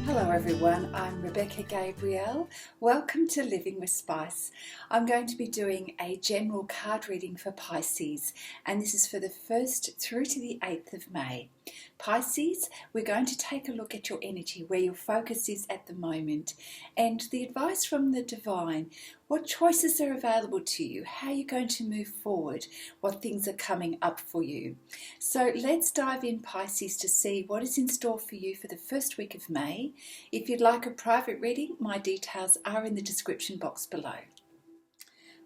Hello everyone, I'm Rebecca Gabrielle. Welcome to Living with Spice. I'm going to be doing a general card reading for Pisces, and this is for the 1st through to the 8th of May. Pisces, we're going to take a look at your energy, where your focus is at the moment, and the advice from the divine, what choices are available to you, how you're going to move forward, what things are coming up for you. So let's dive in, Pisces, to see what is in store for you for the first week of May. If you'd like a private reading, my details are in the description box below.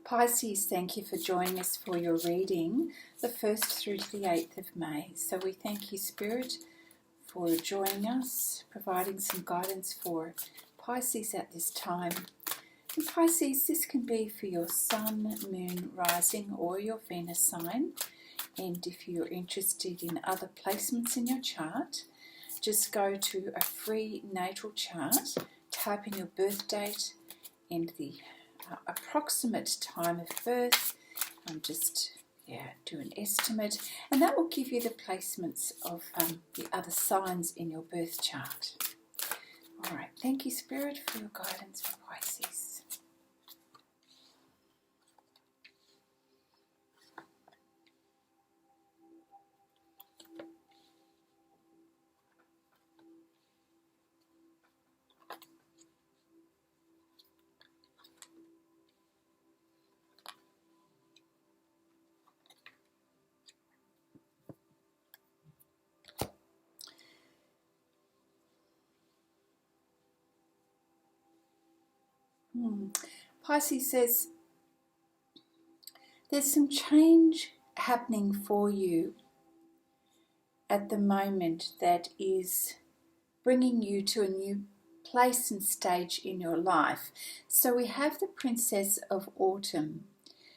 Pisces, thank you for joining us for your reading, the 1st through to the 8th of May. So we thank you, Spirit, for joining us, providing some guidance for Pisces at this time. And Pisces, this can be for your Sun, Moon, Rising or your Venus sign. And if you're interested in other placements in your chart, just go to a free natal chart, type in your birth date and the approximate time of birth, and just do an estimate, and that will give you the placements of the other signs in your birth chart. All right, thank you, Spirit, for your guidance for Pisces. Pisces says there's some change happening for you at the moment that is bringing you to a new place and stage in your life. So we have the Princess of Autumn.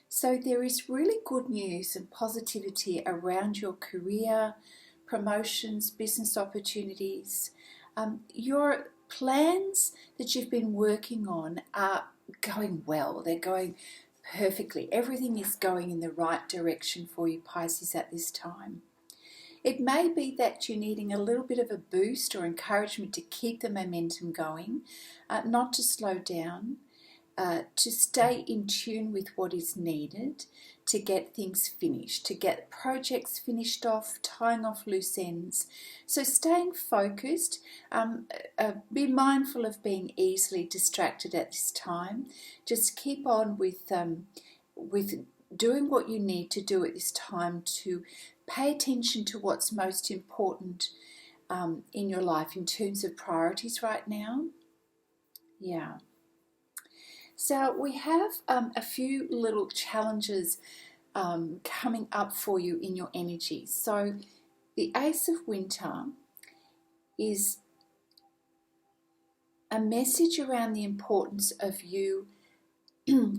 So there is really good news and positivity around your career, promotions, business opportunities. Your plans that you've been working on are going well. They're going perfectly. Everything is going in the right direction for you, Pisces, at this time. It may be that you're needing a little bit of a boost or encouragement to keep the momentum going, not to slow down, to stay in tune with what is needed to get things finished, to get projects finished off, tying off loose ends. So staying focused, be mindful of being easily distracted at this time. Just keep on with doing what you need to do at this time to pay attention to what's most important in your life in terms of priorities right now. Yeah. So we have a few little challenges coming up for you in your energy. So the Ace of Winter is a message around the importance of you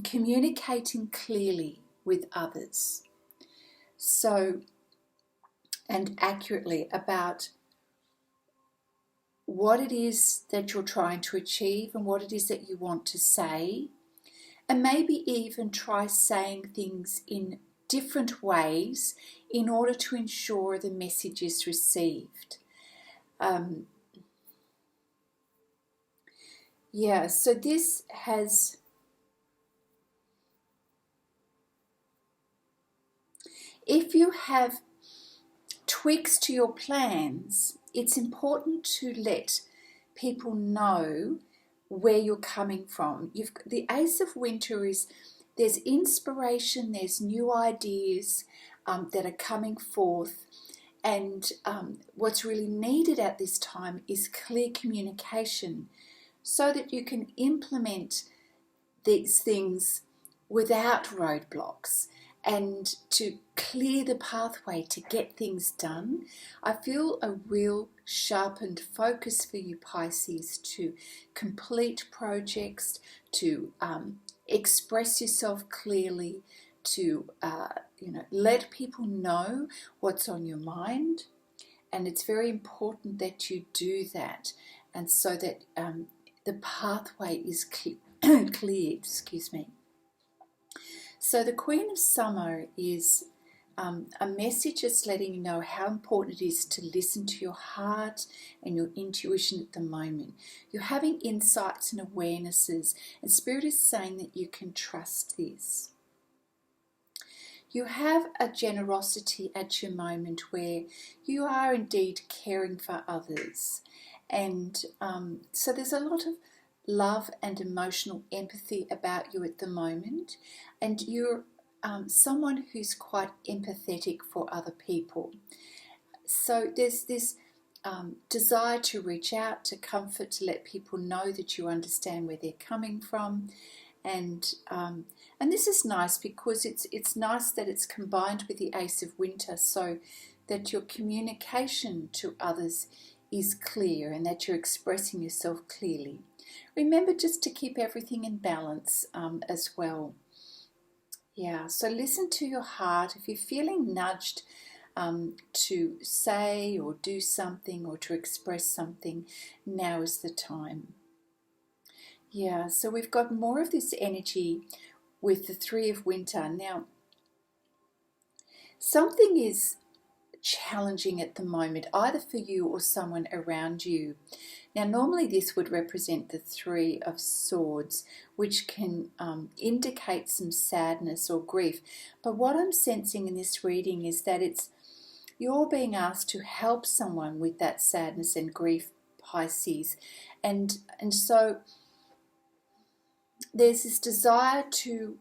communicating clearly with others. So, and accurately about what it is that you're trying to achieve and what it is that you want to say, and maybe even try saying things in different ways in order to ensure the message is received. So this has if you have tweaks to your plans, it's important to let people know where you're coming from. The Ace of Winter is, there's inspiration, there's new ideas that are coming forth, and what's really needed at this time is clear communication so that you can implement these things without roadblocks and to clear the pathway to get things done. I feel a real sharpened focus for you, Pisces, to complete projects, to express yourself clearly, to let people know what's on your mind. And it's very important that you do that, and so that the pathway is cleared. Excuse me. So the Queen of Summer is a message that's letting you know how important it is to listen to your heart and your intuition at the moment. You're having insights and awarenesses, and Spirit is saying that you can trust this. You have a generosity at your moment where you are indeed caring for others. And so there's a lot of love and emotional empathy about you at the moment. And you're someone who's quite empathetic for other people. So there's this desire to reach out, to comfort, to let people know that you understand where they're coming from. And this is nice because it's nice that it's combined with the Ace of Winter, so that your communication to others is clear and that you're expressing yourself clearly. Remember just to keep everything in balance as well. Yeah, so listen to your heart. If you're feeling nudged to say or do something or to express something, now is the time. Yeah, so we've got more of this energy with the Three of Winter. Now, something is challenging at the moment, either for you or someone around you. Now, normally this would represent the Three of Swords, which can indicate some sadness or grief. But what I'm sensing in this reading is that you're being asked to help someone with that sadness and grief, Pisces. And so there's this desire to,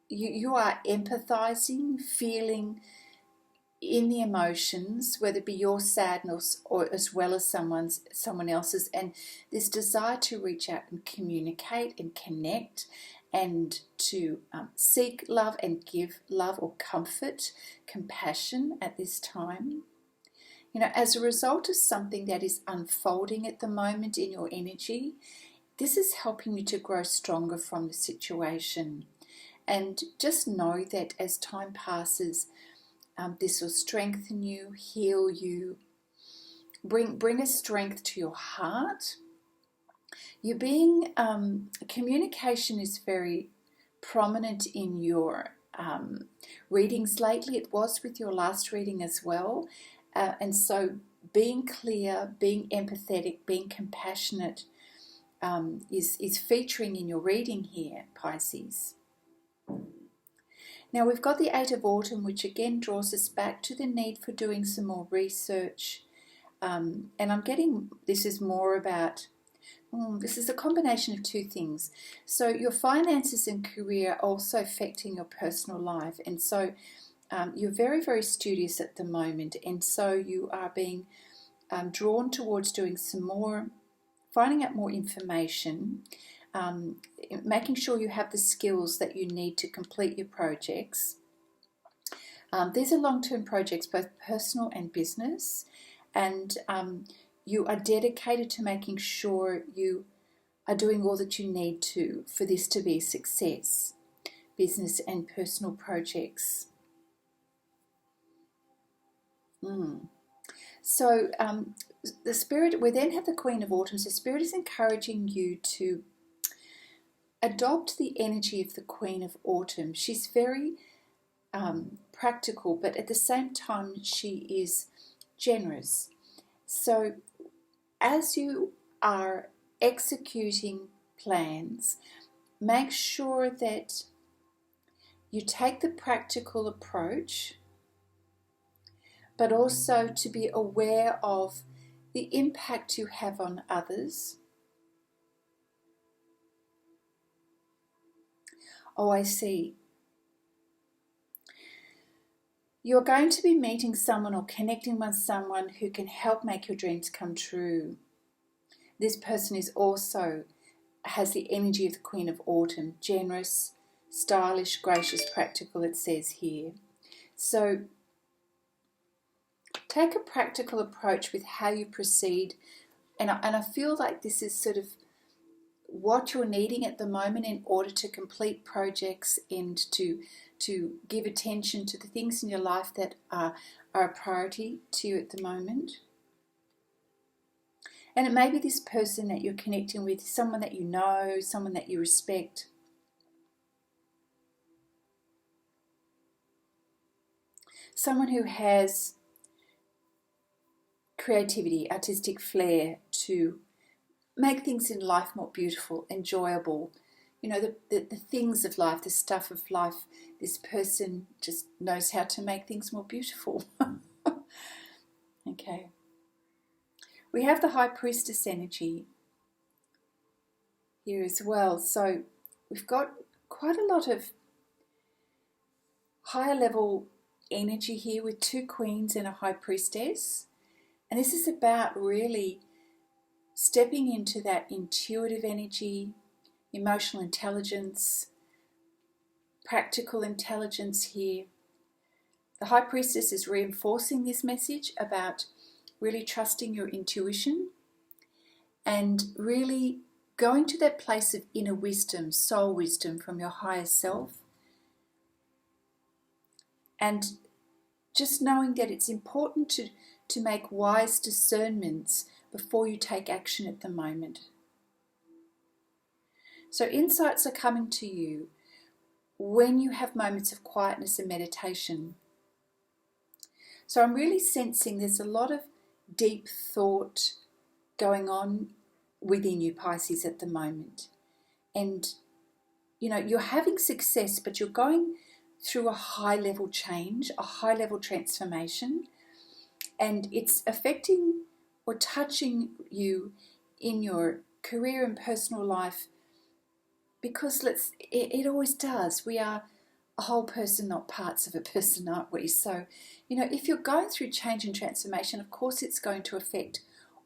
you are empathizing, feeling in the emotions, whether it be your sadness or as well as someone else's, and this desire to reach out and communicate and connect and to seek love and give love or comfort, compassion at this time. You know, as a result of something that is unfolding at the moment in your energy, this is helping you to grow stronger from the situation. And just know that as time passes, this will strengthen you, heal you, bring a strength to your heart. You're being, communication is very prominent in your readings lately. It was with your last reading as well. And so being clear, being empathetic, being compassionate is featuring in your reading here, Pisces. Now we've got the Eight of Autumn, which again draws us back to the need for doing some more research. And I'm getting, this is more about, this is a combination of two things. So your finances and career are also affecting your personal life. And so you're very, very studious at the moment. And so you are being drawn towards doing some more, finding out more information, making sure you have the skills that you need to complete your projects. These are long-term projects, both personal and business, and you are dedicated to making sure you are doing all that you need to for this to be a success, business and personal projects. So the Spirit, we then have the Queen of Autumn. So Spirit is encouraging you to adopt the energy of the Queen of Autumn. She's very practical, but at the same time she is generous. So as you are executing plans, make sure that you take the practical approach, but also to be aware of the impact you have on others. Oh, I see. You're going to be meeting someone or connecting with someone who can help make your dreams come true. This person is also has the energy of the Queen of Autumn, generous, stylish, gracious, practical, it says here. So take a practical approach with how you proceed. And I feel like this is sort of what you're needing at the moment in order to complete projects and to give attention to the things in your life that are a priority to you at the moment. And it may be this person that you're connecting with, someone that you know, someone that you respect. someone who has creativity, artistic flair to make things in life more beautiful, enjoyable. You know, the things of life, the stuff of life. This person just knows how to make things more beautiful. Okay. We have the High Priestess energy here as well. So we've got quite a lot of higher level energy here with two queens and a High Priestess. And this is about really stepping into that intuitive energy, emotional intelligence, practical intelligence here. The High Priestess is reinforcing this message about really trusting your intuition and really going to that place of inner wisdom, soul wisdom from your higher self. And just knowing that it's important to make wise discernments before you take action at the moment. So insights are coming to you when you have moments of quietness and meditation. So I'm really sensing there's a lot of deep thought going on within you, Pisces, at the moment. And, you know, you're having success, but you're going through a high-level change, a high-level transformation, and it's affecting or touching you in your career and personal life because it always does. We are a whole person, not parts of a person, aren't we? So, you know, if you're going through change and transformation, of course it's going to affect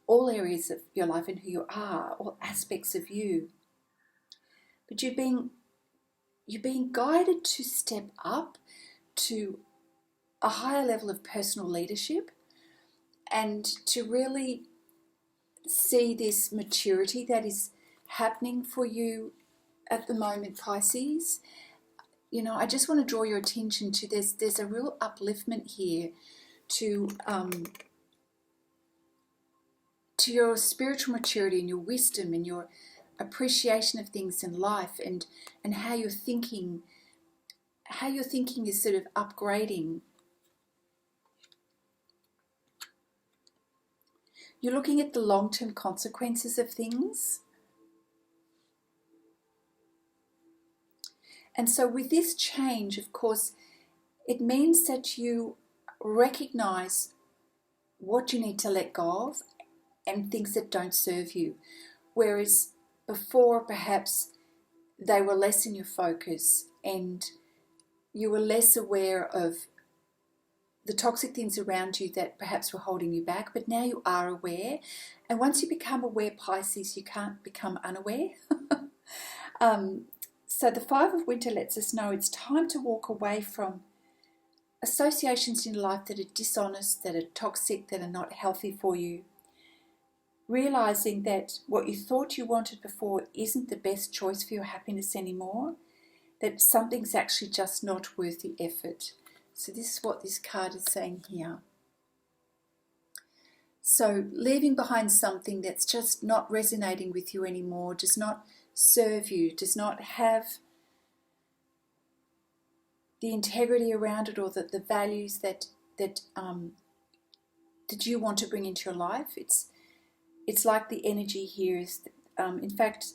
all areas of your life and who you are, all aspects of you. But you're being guided to step up to a higher level of personal leadership and to really see this maturity that is happening for you at the moment, Pisces. You know, I just want to draw your attention to there's a real upliftment here to your spiritual maturity and your wisdom and your appreciation of things in life and how you're thinking is sort of upgrading. You're looking at the long-term consequences of things. And so with this change, of course, it means that you recognize what you need to let go of and things that don't serve you. Whereas before, perhaps they were less in your focus and you were less aware of the toxic things around you that perhaps were holding you back, but now you are aware. And once you become aware, Pisces, you can't become unaware. So the Five of Winter lets us know it's time to walk away from associations in life that are dishonest, that are toxic, that are not healthy for you. Realizing that what you thought you wanted before isn't the best choice for your happiness anymore, that something's actually just not worth the effort. So this is what this card is saying here. So leaving behind something that's just not resonating with you anymore, does not serve you, does not have the integrity around it or the values that you want to bring into your life. It's like the energy here is, in fact,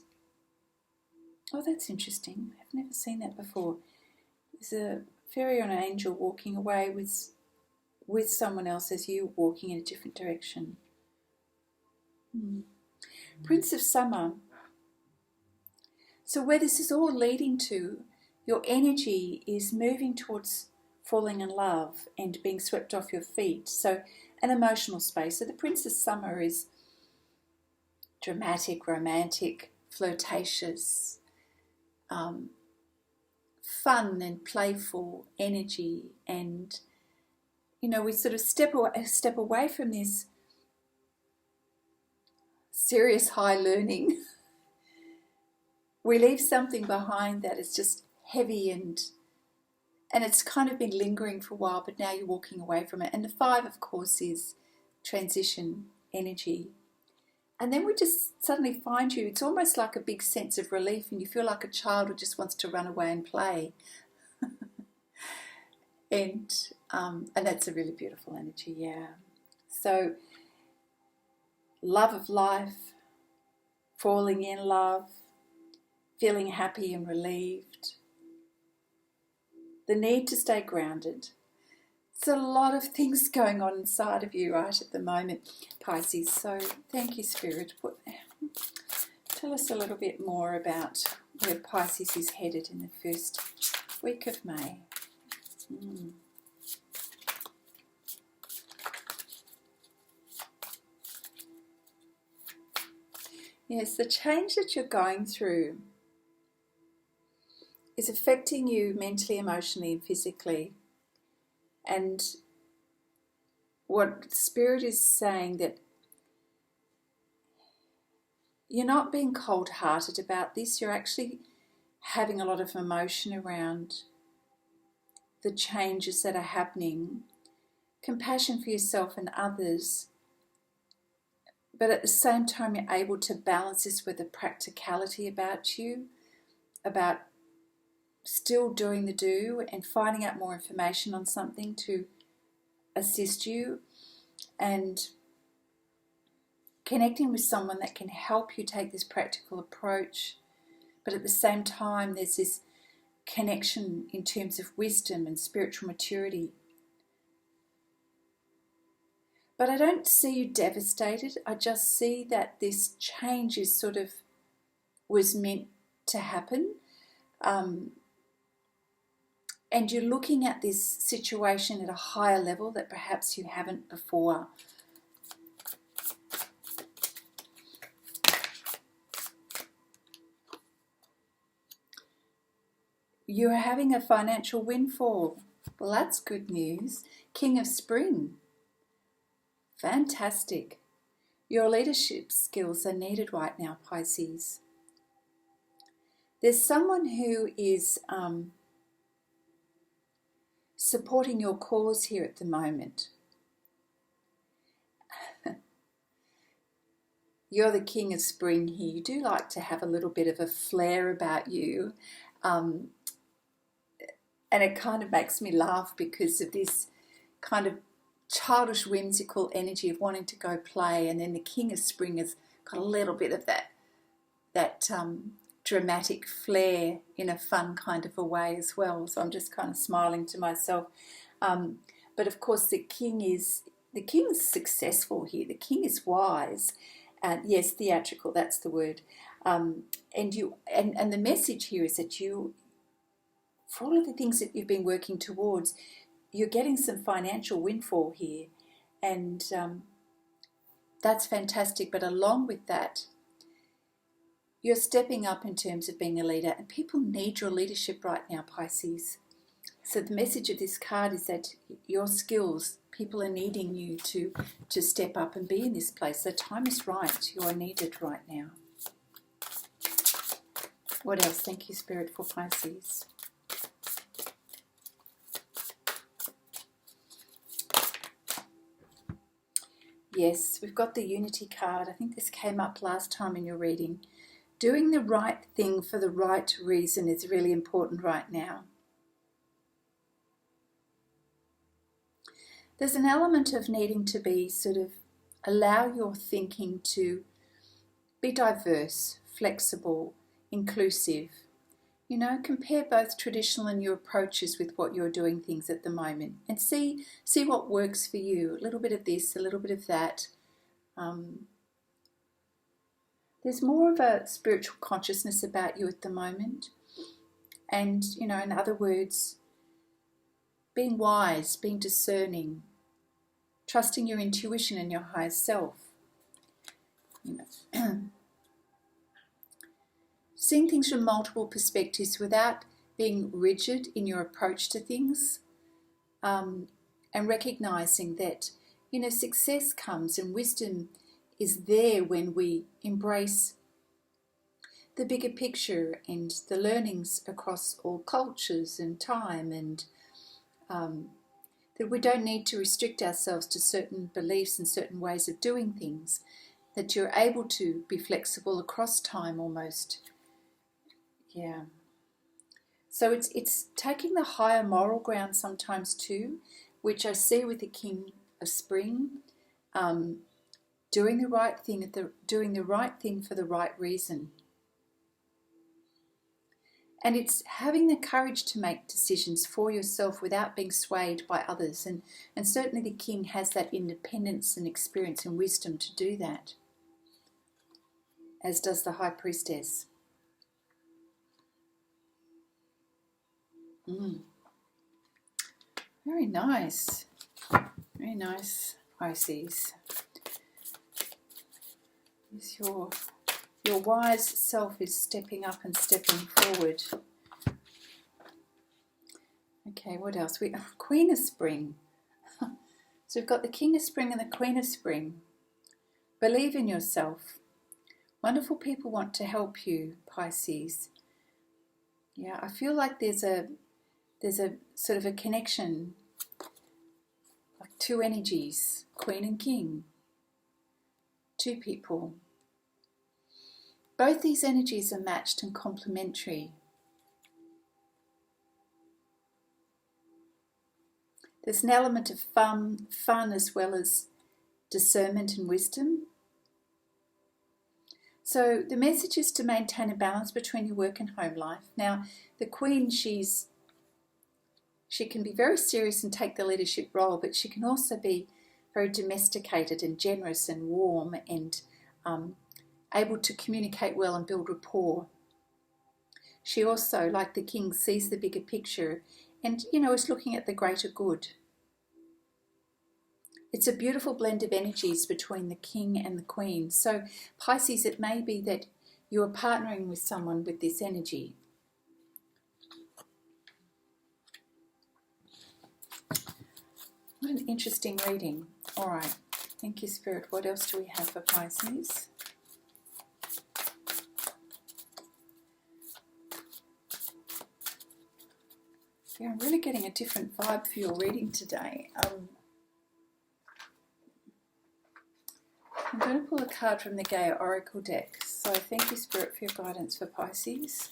oh, that's interesting. I've never seen that before. There's a fairy or an angel walking away with someone else as you walking in a different direction. Prince of Summer. So where this is all leading to, your energy is moving towards falling in love and being swept off your feet. So an emotional space. So the Prince of Summer is dramatic, romantic, flirtatious, fun and playful energy. And, you know, we sort of step away from this serious high learning. We leave something behind that is just heavy and it's kind of been lingering for a while, but now you're walking away from it. And the Five, of course, is transition energy. And then we just suddenly find you, it's almost like a big sense of relief and you feel like a child who just wants to run away and play. And And that's a really beautiful energy, yeah. So, love of life, falling in love, feeling happy and relieved, the need to stay grounded. There's a lot of things going on inside of you right at the moment, Pisces. So thank you, Spirit. Tell us a little bit more about where Pisces is headed in the first week of May. Yes, the change that you're going through is affecting you mentally, emotionally, and physically. And what Spirit is saying, that you're not being cold-hearted about this. You're actually having a lot of emotion around the changes that are happening, compassion for yourself and others, but at the same time you're able to balance this with a practicality about you, about still doing the do and finding out more information on something to assist you, and connecting with someone that can help you take this practical approach. But at the same time there's this connection in terms of wisdom and spiritual maturity. But I don't see you devastated. I just see that this change is sort of was meant to happen. And you're looking at this situation at a higher level that perhaps you haven't before. You're having a financial windfall. Well, that's good news. King of Spring. Fantastic. Your leadership skills are needed right now, Pisces. There's someone who is supporting your cause here at the moment. You're the King of Spring here. You do like to have a little bit of a flair about you. And it kind of makes me laugh because of this kind of childish, whimsical energy of wanting to go play. And then the King of Spring has got a little bit of that dramatic flair in a fun kind of a way as well. So I'm just kind of smiling to myself. But of course, the king is successful here. The king is wise. Yes, theatrical, that's the word. And the message here is that you, for all of the things that you've been working towards, you're getting some financial windfall here. And that's fantastic. But along with that, you're stepping up in terms of being a leader. And people need your leadership right now, Pisces. So the message of this card is that your skills, people are needing you to step up and be in this place. The time is right. You are needed right now. What else? Thank you, Spirit, for Pisces. Yes, we've got the Unity card. I think this came up last time in your reading. Doing the right thing for the right reason is really important right now. There's an element of needing to be allow your thinking to be diverse, flexible, inclusive. Compare both traditional and new approaches with what you're doing things at the moment, and see what works for you. A little bit of this, a little bit of that. There's more of a spiritual consciousness about you at the moment. And, in other words, being wise, being discerning, trusting your intuition and your higher self. Seeing things from multiple perspectives without being rigid in your approach to things, and recognizing that, success comes and wisdom is there when we embrace the bigger picture and the learnings across all cultures and time, and that we don't need to restrict ourselves to certain beliefs and certain ways of doing things, that you're able to be flexible across time almost. Yeah. So it's taking the higher moral ground sometimes too, which I see with the King of Spring, doing the right thing for the right reason. And it's having the courage to make decisions for yourself without being swayed by others. And certainly the King has that independence and experience and wisdom to do that, as does the High Priestess. Very nice. Very nice, Pisces. Your wise self is stepping up and stepping forward. Okay, what else? Queen of Spring. So we've got the King of Spring and the Queen of Spring. Believe in yourself. Wonderful people want to help you, Pisces. Yeah, I feel like there's a sort of a connection, like two energies, Queen and King. Two people. Both these energies are matched and complementary. There's an element of fun as well as discernment and wisdom. So the message is to maintain a balance between your work and home life. Now, the Queen, she can be very serious and take the leadership role, but she can also be very domesticated and generous and warm and able to communicate well and build rapport. She also, like the King, sees the bigger picture and, is looking at the greater good. It's a beautiful blend of energies between the King and the Queen. So, Pisces, it may be that you are partnering with someone with this energy. What an interesting reading. All right. Thank you, Spirit. What else do we have for Pisces? Yeah, I'm really getting a different vibe for your reading today. I'm going to pull a card from the Gaia Oracle deck. So thank you, Spirit, for your guidance for Pisces.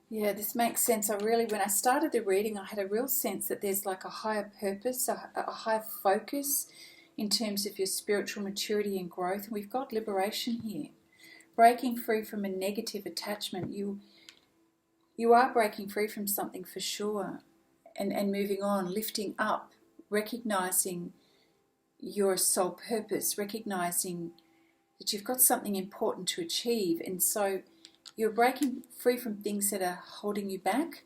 Yeah, this makes sense. When I started the reading, I had a real sense that there's like a higher purpose, a higher focus in terms of your spiritual maturity and growth. And we've got liberation here. Breaking free from a negative attachment. You are breaking free from something for sure. And moving on, lifting up, recognizing your soul purpose, recognizing that you've got something important to achieve. And so you're breaking free from things that are holding you back.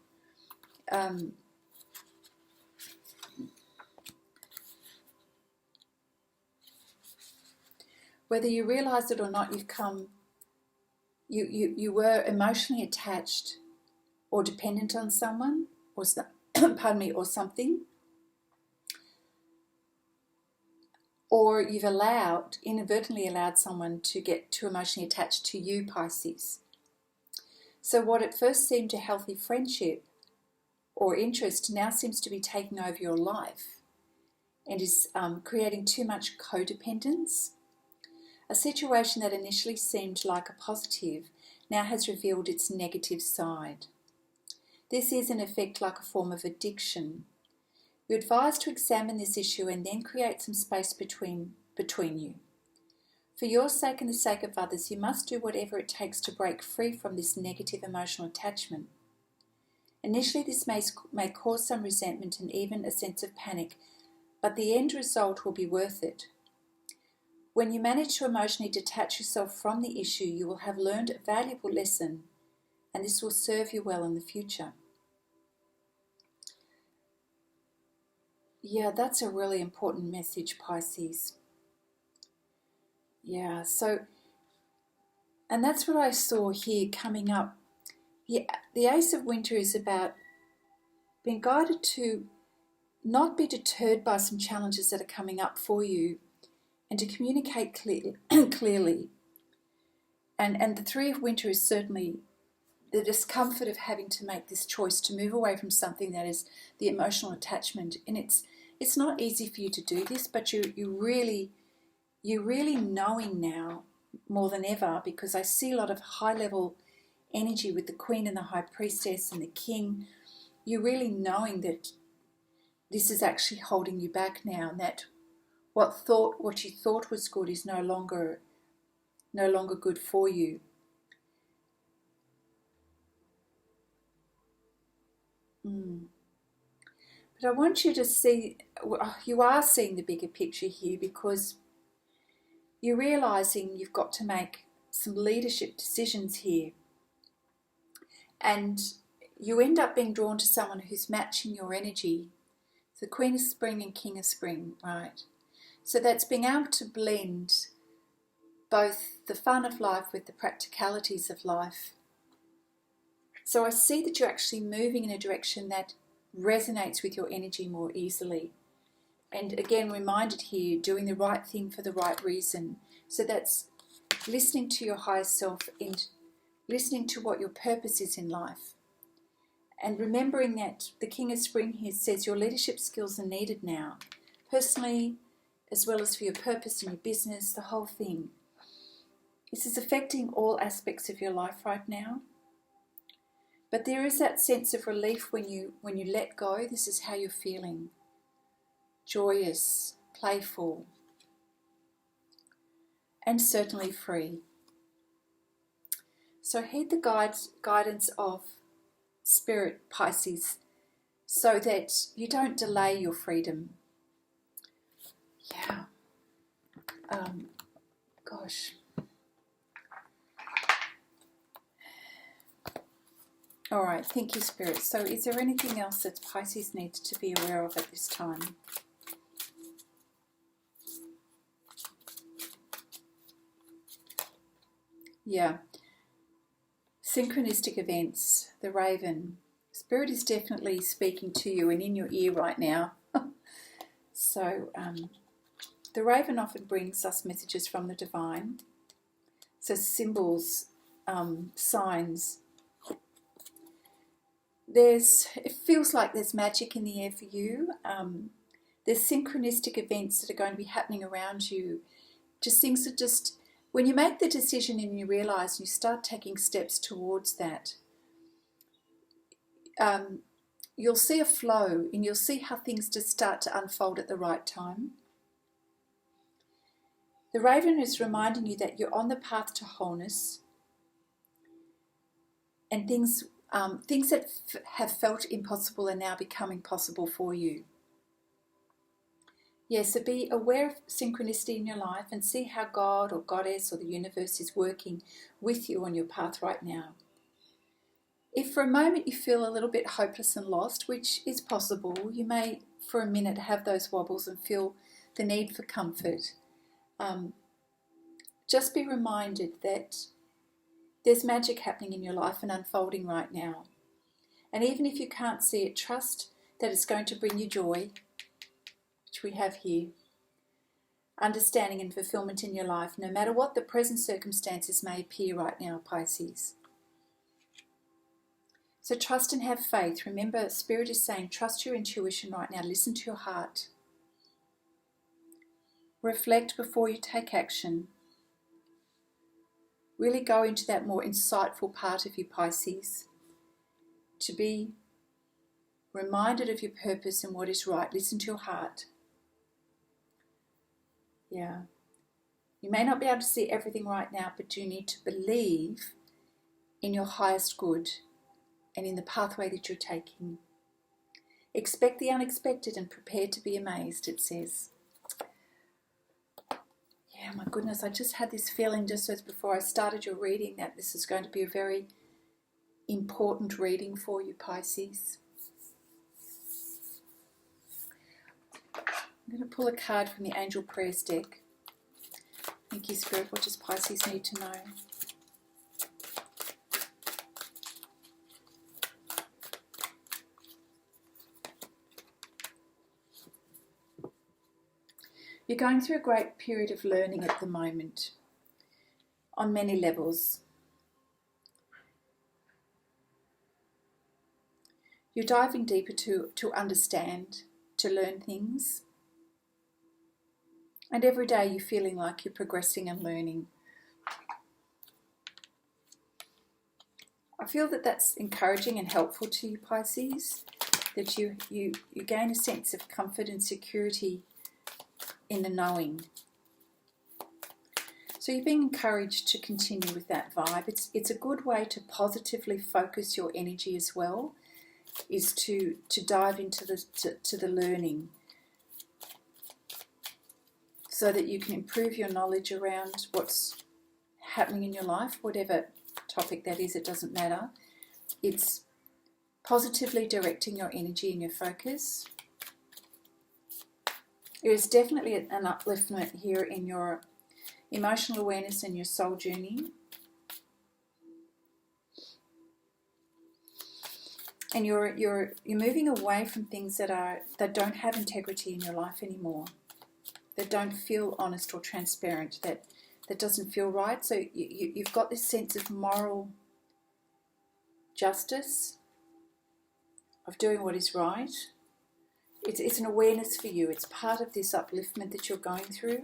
Whether you realize it or not, you were emotionally attached or dependent on someone or or something. Or you've inadvertently allowed someone to get too emotionally attached to you, Pisces. So what at first seemed a healthy friendship or interest now seems to be taking over your life and is creating too much codependence. A situation that initially seemed like a positive now has revealed its negative side. This is in effect like a form of addiction. You're advised to examine this issue and then create some space between you. For your sake and the sake of others, you must do whatever it takes to break free from this negative emotional attachment. Initially, this may cause some resentment and even a sense of panic, but the end result will be worth it. When you manage to emotionally detach yourself from the issue, you will have learned a valuable lesson, and this will serve you well in the future. Yeah, that's a really important message, Pisces. Yeah, and that's what I saw here coming up. The Ace of Winter is about being guided to not be deterred by some challenges that are coming up for you and to communicate clearly. And the Three of Winter is certainly the discomfort of having to make this choice to move away from something that is the emotional attachment. And it's not easy for you to do this, but you really knowing now more than ever, because I see a lot of high-level energy with the Queen and the High Priestess and the King. You're really knowing that this is actually holding you back now, and that what you thought was good is no longer good for you. But I want you to see, you are seeing the bigger picture here, because you're realizing you've got to make some leadership decisions here. And you end up being drawn to someone who's matching your energy. The Queen of Spring and King of Spring, right? So that's being able to blend both the fun of life with the practicalities of life. So I see that you're actually moving in a direction that resonates with your energy more easily. And again, reminded here, doing the right thing for the right reason. So that's listening to your higher self and listening to what your purpose is in life. And remembering that the King of Spring here says your leadership skills are needed now, personally, as well as for your purpose in your business, the whole thing. This is affecting all aspects of your life right now. But there is that sense of relief when you let go. This is how you're feeling. Joyous, playful, and certainly free. So heed the guidance of Spirit, Pisces, so that you don't delay your freedom. Yeah. Gosh. All right, thank you, Spirit. So is there anything else that Pisces needs to be aware of at this time? Yeah. Synchronistic events, the Raven. Spirit is definitely speaking to you and in your ear right now. So the Raven often brings us messages from the divine. So symbols, signs. It feels like there's magic in the air for you. There's synchronistic events that are going to be happening around you. Just things that just, when you make the decision and you realise, you start taking steps towards that, you'll see a flow and you'll see how things just start to unfold at the right time. The Raven is reminding you that you're on the path to wholeness, and things that have felt impossible are now becoming possible for you. Yeah, so be aware of synchronicity in your life and see how God or Goddess or the universe is working with you on your path right now. If for a moment you feel a little bit hopeless and lost, which is possible, you may for a minute have those wobbles and feel the need for comfort. Just be reminded that there's magic happening in your life and unfolding right now. And even if you can't see it, trust that it's going to bring you joy, which we have here, understanding and fulfillment in your life, no matter what the present circumstances may appear right now, Pisces. So trust and have faith. Remember, Spirit is saying, trust your intuition right now. Listen to your heart. Reflect before you take action. Really go into that more insightful part of you, Pisces, to be reminded of your purpose and what is right. Listen to your heart. Yeah. You may not be able to see everything right now, but you need to believe in your highest good and in the pathway that you're taking. Expect the unexpected and prepare to be amazed, it says. Yeah, my goodness, I just had this feeling just as before I started your reading that this is going to be a very important reading for you, Pisces. I'm going to pull a card from the Angel Prayers deck. Thank you, Spirit. What does Pisces need to know? You're going through a great period of learning at the moment, on many levels. You're diving deeper to understand, to learn things. And every day you're feeling like you're progressing and learning. I feel that that's encouraging and helpful to you, Pisces, that you gain a sense of comfort and security in the knowing. So you're being encouraged to continue with that vibe. It's a good way to positively focus your energy as well, is to dive into the learning, so that you can improve your knowledge around what's happening in your life, whatever topic that is, it doesn't matter. It's positively directing your energy and your focus. There is definitely an upliftment here in your emotional awareness and your soul journey. And you're moving away from things that don't have integrity in your life anymore, that don't feel honest or transparent, that doesn't feel right. So you've got this sense of moral justice, of doing what is right. It's an awareness for you. It's part of this upliftment that you're going through.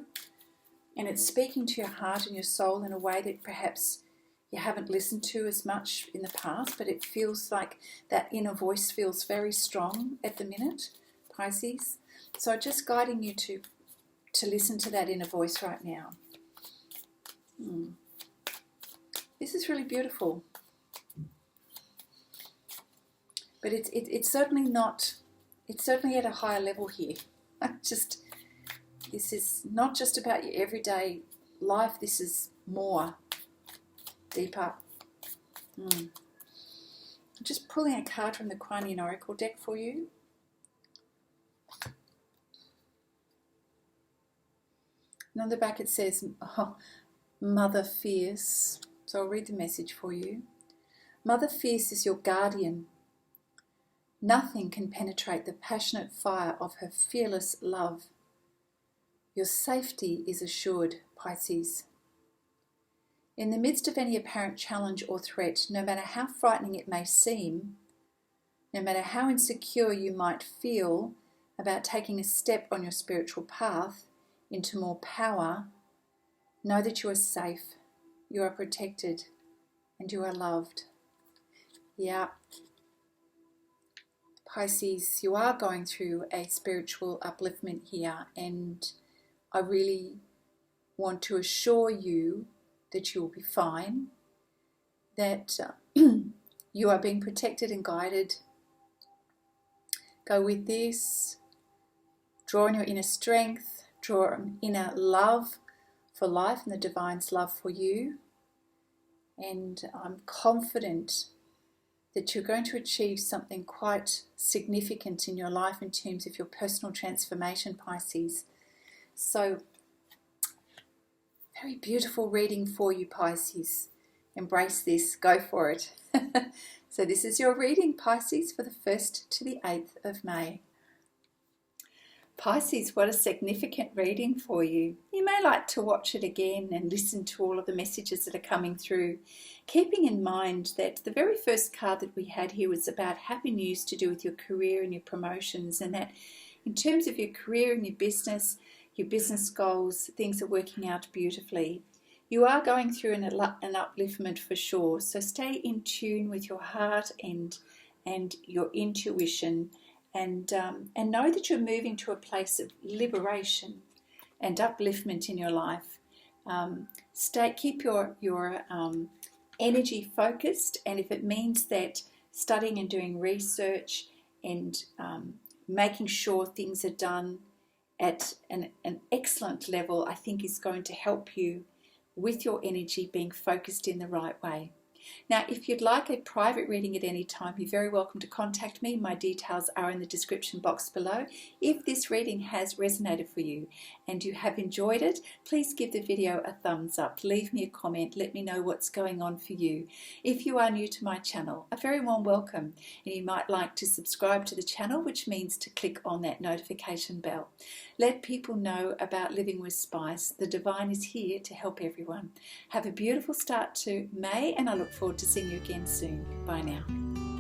And it's speaking to your heart and your soul in a way that perhaps you haven't listened to as much in the past, but it feels like that inner voice feels very strong at the minute, Pisces. So just guiding you to listen to that inner voice right now. This is really beautiful. But it's certainly not, it's certainly at a higher level here. This is not just about your everyday life, this is more, deeper. I'm just pulling a card from the Quanian Oracle deck for you. And on the back it says, Mother Fierce. So I'll read the message for you. Mother Fierce is your guardian. Nothing can penetrate the passionate fire of her fearless love. Your safety is assured, Pisces. In the midst of any apparent challenge or threat, no matter how frightening it may seem, no matter how insecure you might feel about taking a step on your spiritual path into more power, know that you are safe, you are protected, and you are loved. Yeah. Pisces, you are going through a spiritual upliftment here, and I really want to assure you that you will be fine, that you are being protected and guided. Go with this. Draw on your inner strength, draw on inner love for life and the Divine's love for you. And I'm confident that you're going to achieve something quite significant in your life in terms of your personal transformation, Pisces. So, very beautiful reading for you, Pisces. Embrace this, go for it. So this is your reading, Pisces, for the 1st to the 8th of May. Pisces, what a significant reading for you. You may like to watch it again and listen to all of the messages that are coming through, keeping in mind that the very first card that we had here was about happy news to do with your career and your promotions, and that in terms of your career and your business goals, things are working out beautifully. You are going through an upliftment for sure, so stay in tune with your heart and your intuition. And know that you're moving to a place of liberation and upliftment in your life. Keep your energy focused, and if it means that studying and doing research and making sure things are done at an excellent level, I think is going to help you with your energy being focused in the right way. Now, if you'd like a private reading at any time, you're very welcome to contact me. My details are in the description box below. If this reading has resonated for you and you have enjoyed it, please give the video a thumbs up. Leave me a comment. Let me know what's going on for you. If you are new to my channel, a very warm welcome. And you might like to subscribe to the channel, which means to click on that notification bell. Let people know about Living with Spice. The Divine is here to help everyone. Have a beautiful start to May, and I look forward to seeing you again soon. Bye now.